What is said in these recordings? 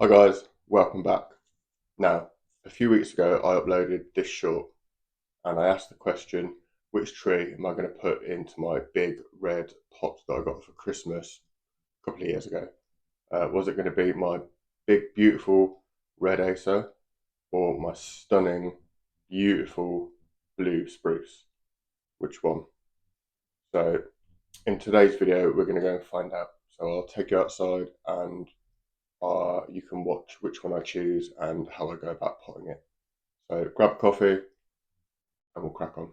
Hi guys, welcome back. Now, a few weeks ago I uploaded this short and I asked the question, which tree am I going to put into my big red pot that I got for Christmas a couple of years ago? Was it going to be my big beautiful red acer or my stunning beautiful blue spruce? Which one? So in today's video we're going to go and find out. So I'll take you outside and you can watch which one I choose and how I go about potting it. So grab a coffee and we'll crack on.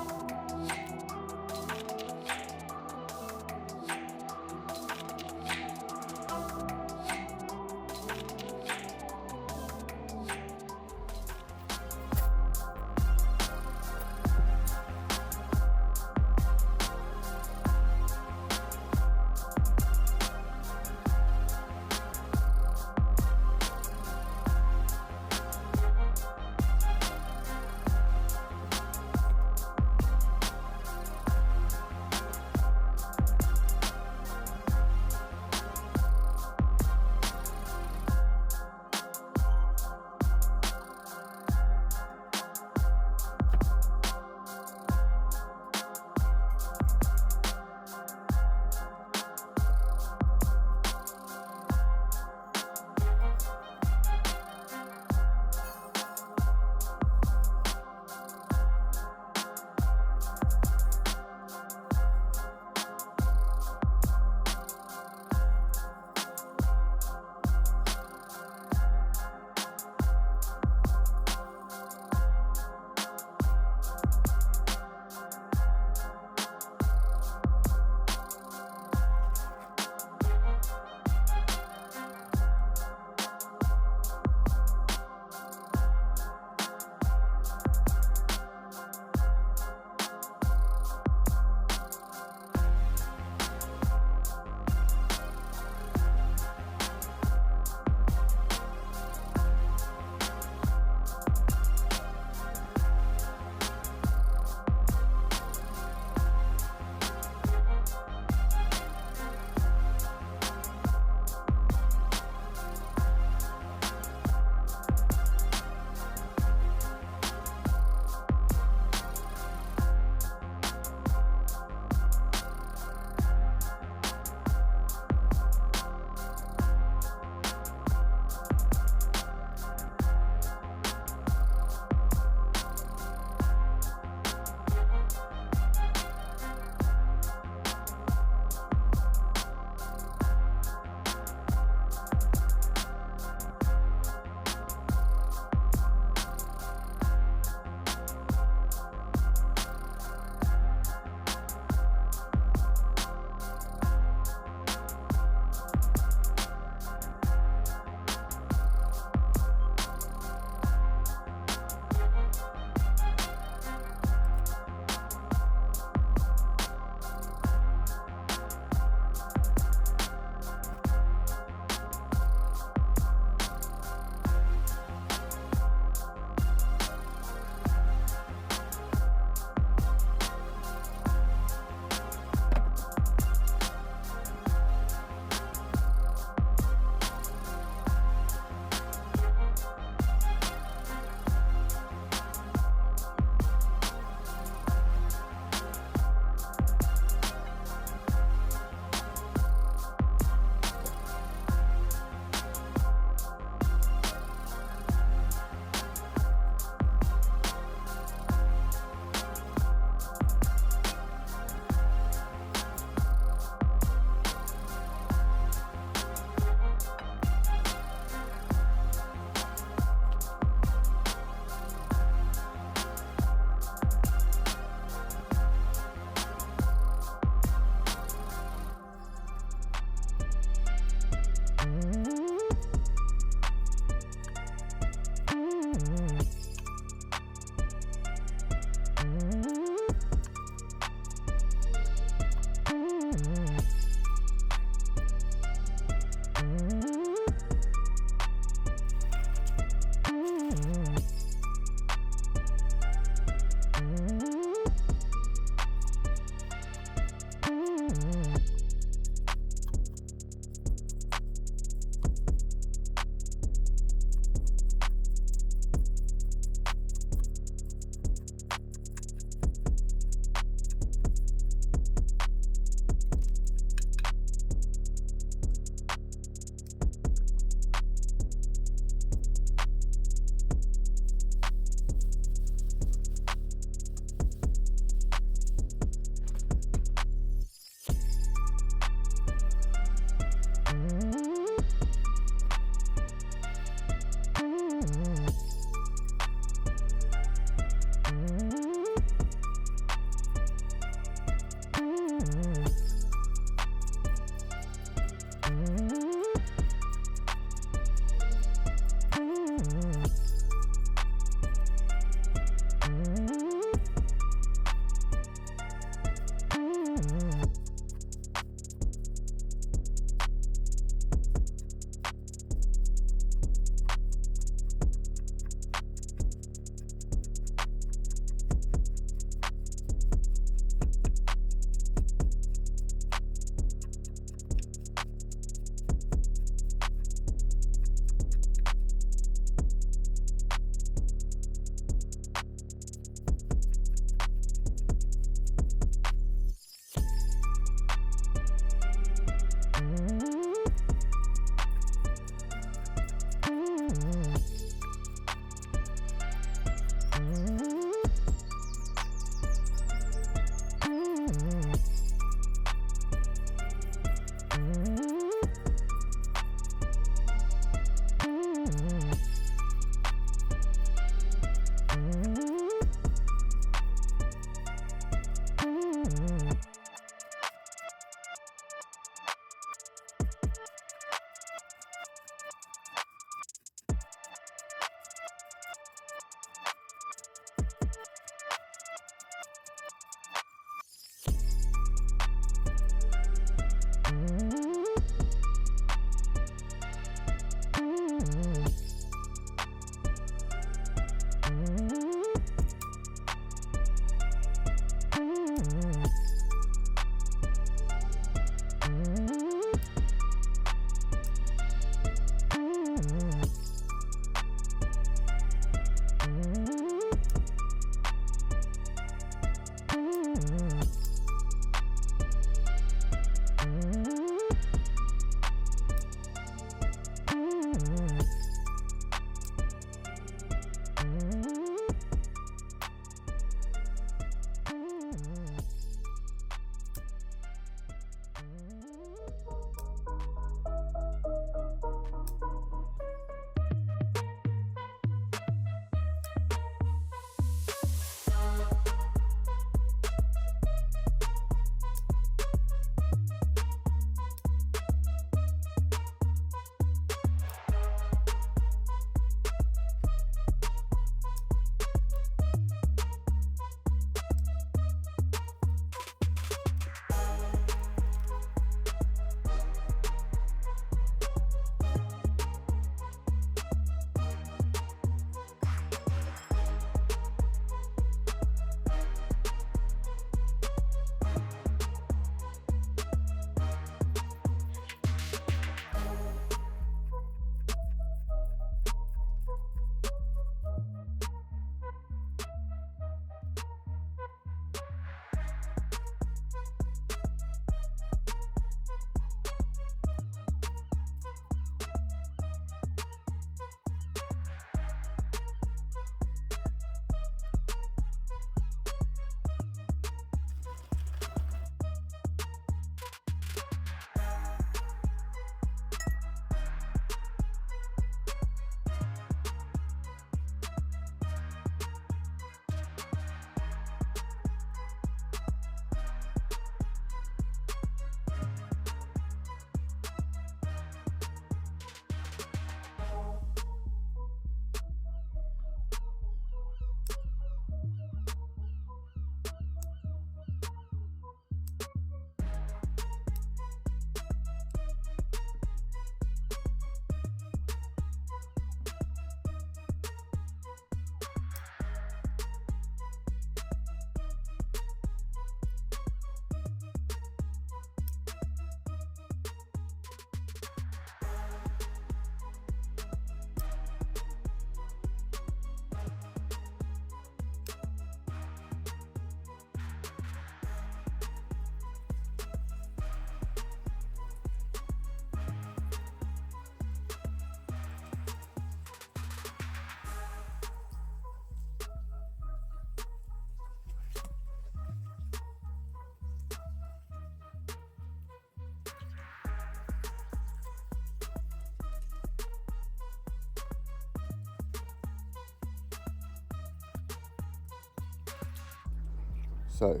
So,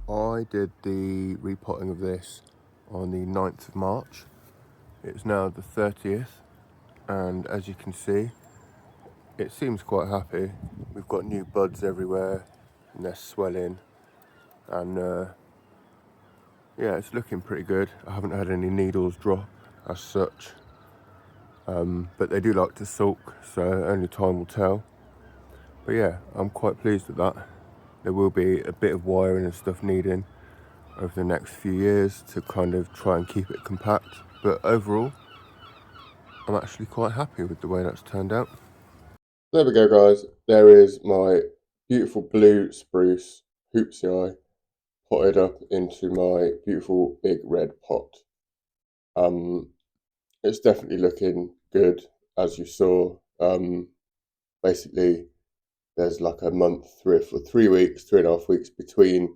I did the repotting of this on the 9th of March. It's now the 30th, and as you can see, it seems quite happy. We've got new buds everywhere, and they're swelling, and yeah, it's looking pretty good. I haven't had any needles drop as such, but they do like to sulk, so only time will tell. But yeah, I'm quite pleased with that. There will be a bit of wiring and stuff needing over the next few years to kind of try and keep it compact, but overall I'm actually quite happy with the way that's turned out. There we go, guys. There is my beautiful blue spruce hoopsii potted up into my beautiful big red pot. It's definitely looking good, as you saw. Basically, there's like a month, 3 weeks, 3.5 weeks between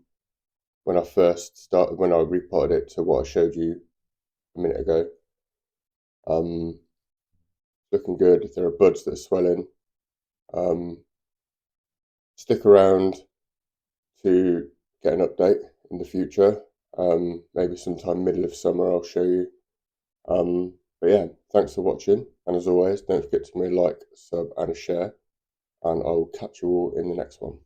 when I first started, when I repotted it, to what I showed you a minute ago. Looking good. There are buds that are swelling. Stick around to get an update in the future. Maybe sometime middle of summer I'll show you. But yeah, thanks for watching, and as always, don't forget to give me a like, sub and a share, and I will catch you all in the next one.